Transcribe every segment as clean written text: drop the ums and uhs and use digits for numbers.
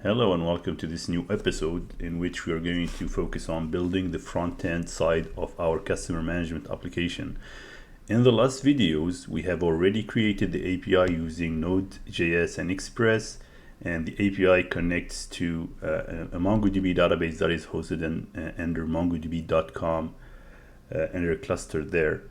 Hello and welcome to this new episode in which we are going to focus on building the front-end side of our customer management application. In the last videos, we have already created the API using Node.js and Express, and the API connects to a MongoDB database that is hosted under mongodb.com under a cluster there.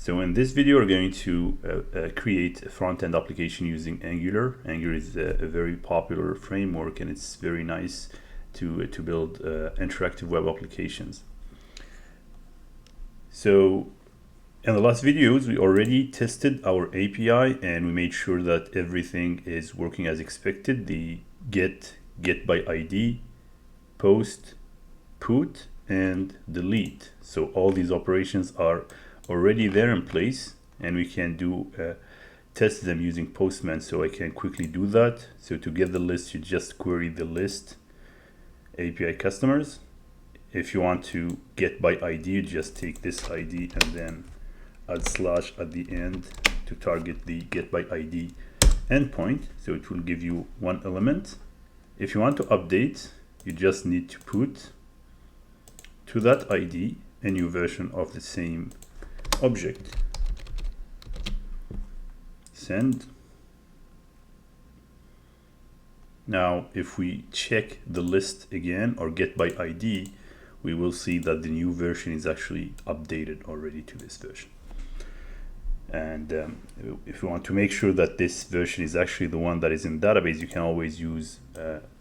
So in this video, we're going to create a front-end application using Angular. Angular is a very popular framework, and it's very nice to build interactive web applications. So in the last videos, we already tested our API, and we made sure that everything is working as expected. The get by ID, post, put, and delete. So all these operations are already there in place, and we can test them using Postman. So I can quickly do that. So to get the list, you just query the list API customers. If you want to get by ID, you just take this ID and then add slash at the end to target the get by ID endpoint. So it will give you one element. If you want to update, you just need to put to that ID a new version of the same object. Send. Now if we check the list again or get by ID, we will see that the new version is actually updated already to this version. And if you want to make sure that this version is actually the one that is in database, you can always use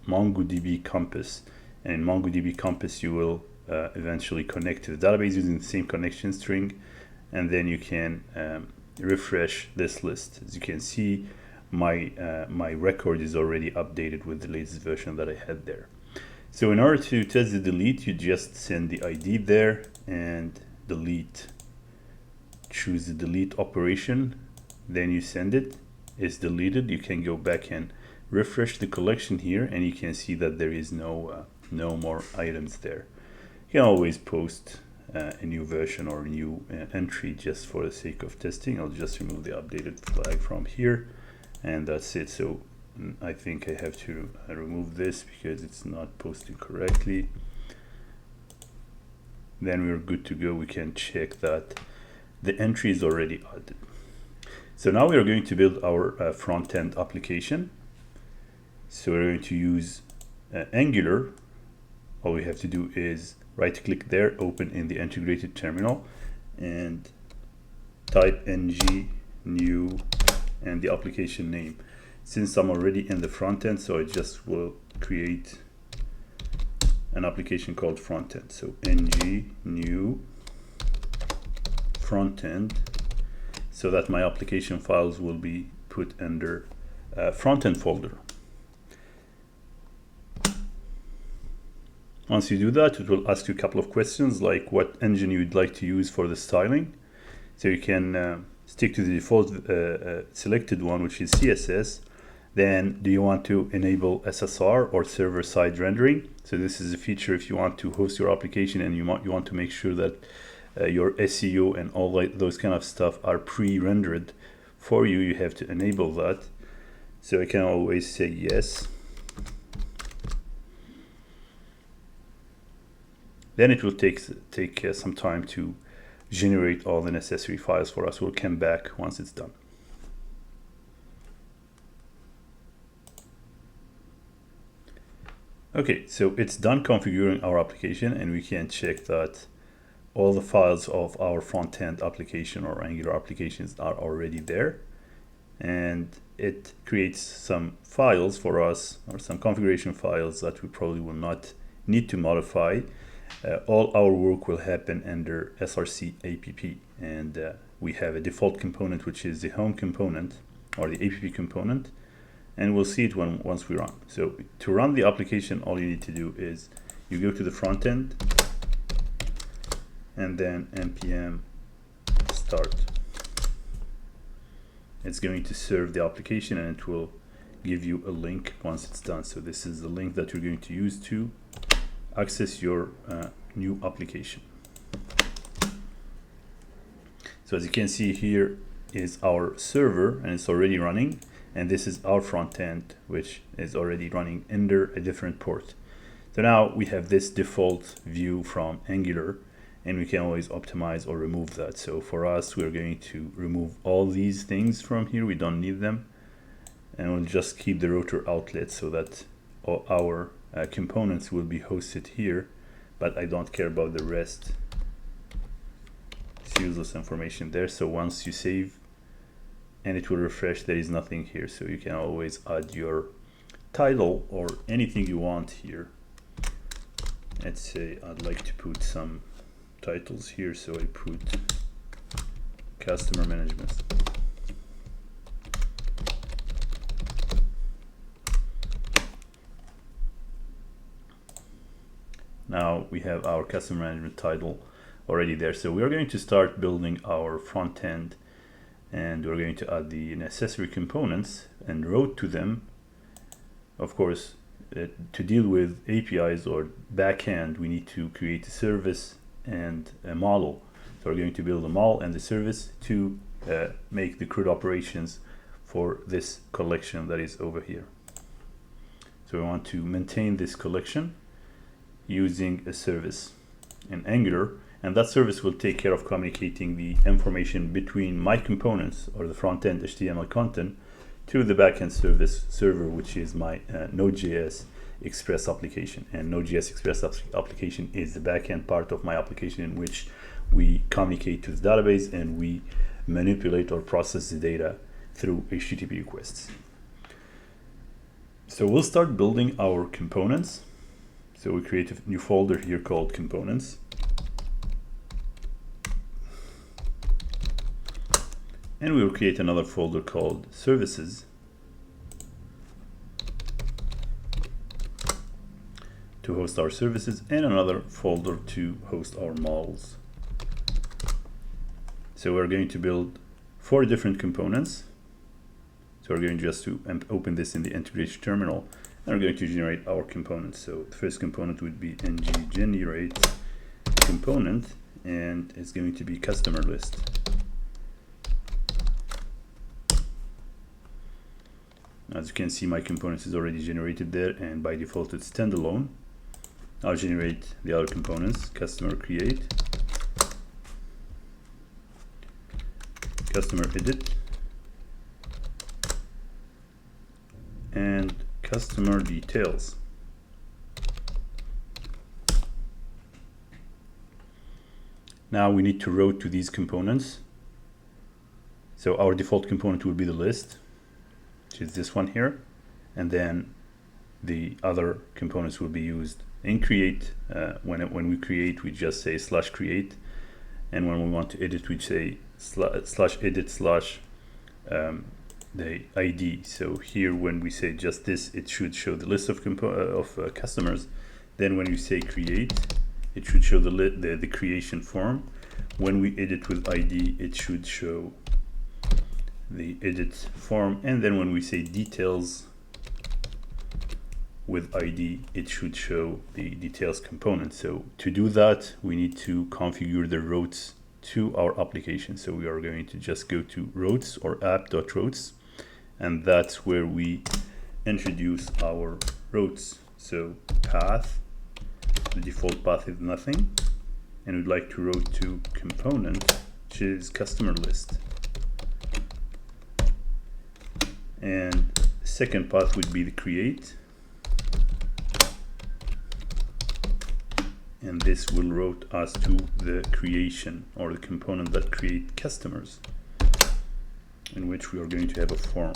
MongoDB Compass. And in MongoDB Compass, you will eventually connect to the database using the same connection string, and then you can refresh this list. As you can see, my record is already updated with the latest version that I had there. So in order to test the delete, you just send the ID there and delete. Choose the delete operation, then you send it. It's deleted. You can go back and refresh the collection here, and you can see that there is no more items there. You can always post a new version or a new entry just for the sake of testing. I'll just remove the updated flag from here, and that's it. So I think I have to remove this because it's not posting correctly. Then we're good to go. We can check that the entry is already added. So now we are going to build our front-end application. So we're going to use Angular. All we have to do is right click there, open in the integrated terminal, and type ng new and the application name. Since I'm already in the front end, so I just will create an application called frontend. So ng new frontend, so that my application files will be put under frontend folder. Once you do that, it will ask you a couple of questions like what engine you'd like to use for the styling. So you can stick to the default selected one, which is CSS. Then do you want to enable SSR or server-side rendering? So this is a feature if you want to host your application and you want to make sure that your SEO and all those kind of stuff are pre-rendered for you. You have to enable that. So I can always say yes. Then it will take some time to generate all the necessary files for us. We'll come back once it's done. Okay, so it's done configuring our application, and we can check that all the files of our front-end application or Angular applications are already there. And it creates some files for us, or some configuration files that we probably will not need to modify. All our work will happen under src app, and we have a default component, which is the home component or the app component, and we'll see it once we run. So to run the application, all you need to do is you go to the front end and then npm start. It's going to serve the application, and it will give you a link once it's done. So this is the link that you're going to use to access your new application. So as you can see, here is our server, and it's already running. and this is our front end, which is already running under a different port. So now we have this default view from Angular, and we can always optimize or remove that. So for us, we're going to remove all these things from here. We don't need them, and we'll just keep the router outlet so that all our components will be hosted here, but I don't care about the rest. It's useless information there. So once you save and it will refresh, there is nothing here. So you can always add your title or anything you want here. Let's say I'd like to put some titles here, so I put customer management. Now we have our customer management title already there. So we are going to start building our front end, and we're going to add the necessary components and route to them. Of course, to deal with APIs or backend, we need to create a service and a model. So we're going to build a model and the service to make the CRUD operations for this collection that is over here. So we want to maintain this collection using a service in Angular, and that service will take care of communicating the information between my components or the front-end HTML content to the backend server, which is my Node.js Express application. And Node.js Express application is the backend part of my application in which we communicate to the database and we manipulate or process the data through HTTP requests. So we'll start building our components. So we create a new folder here called components. And we will create another folder called services to host our services, and another folder to host our models. So we're going to build 4 different components. So we're going just to open this in the integration terminal, and we're going to generate our components. So the first component would be ng generate component, and it's going to be customer list. As you can see, my components is already generated there, and by default it's standalone. I'll generate the other components: customer create, customer edit, and customer details. Now we need to route to these components. So our default component will be the list, which is this one here, and then the other components will be used in create. When we create, we just say /create, and when we want to edit, we say /edit/ the ID. So here, when we say just this, it should show the list of customers. Then when we say create, it should show the creation form. When we edit with ID, it should show the edit form. And then when we say details with ID, it should show the details component. So to do that, we need to configure the routes to our application. So we are going to just go to routes or app.routes, and that's where we introduce our routes. So path, the default path is nothing, and we'd like to route to component, which is customer list. And second path would be the create, and this will route us to the creation or the component that create customers, in which we are going to have a form,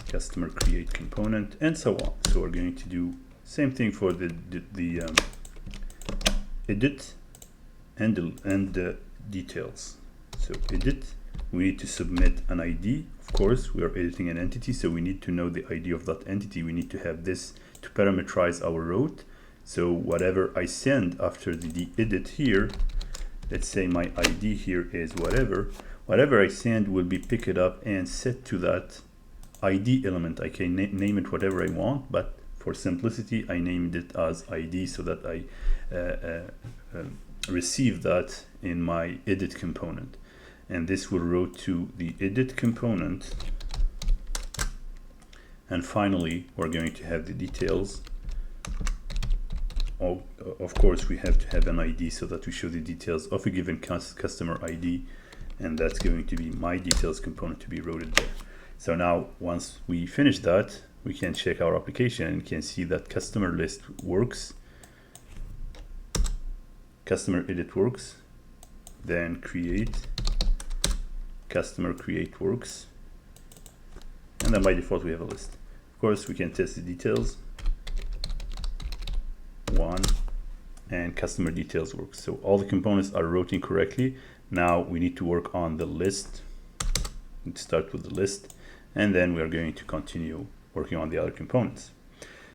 customer create component, and so on. So we're going to do same thing for the edit and the details. So edit, we need to submit an ID. Of course, we are editing an entity, so we need to know the ID of that entity. We need to have this to parameterize our route. So whatever I send after the edit here, let's say my ID here is whatever I send will be picked up and set to that ID element. I can name it whatever I want, but for simplicity, I named it as ID so that I receive that in my edit component. And this will route to the edit component, And finally, we're going to have the details. Of course, we have to have an ID so that we show the details of a given customer ID, and that's going to be my details component to be routed there. So now, once we finish that, we can check our application and can see that customer list works, customer edit works, then create, customer create works, and then by default we have a list. Of course, we can test the details. One, and customer details works. So all the components are routing correctly. Now we need to work on the list. Let's start with the list, and then we are going to continue working on the other components.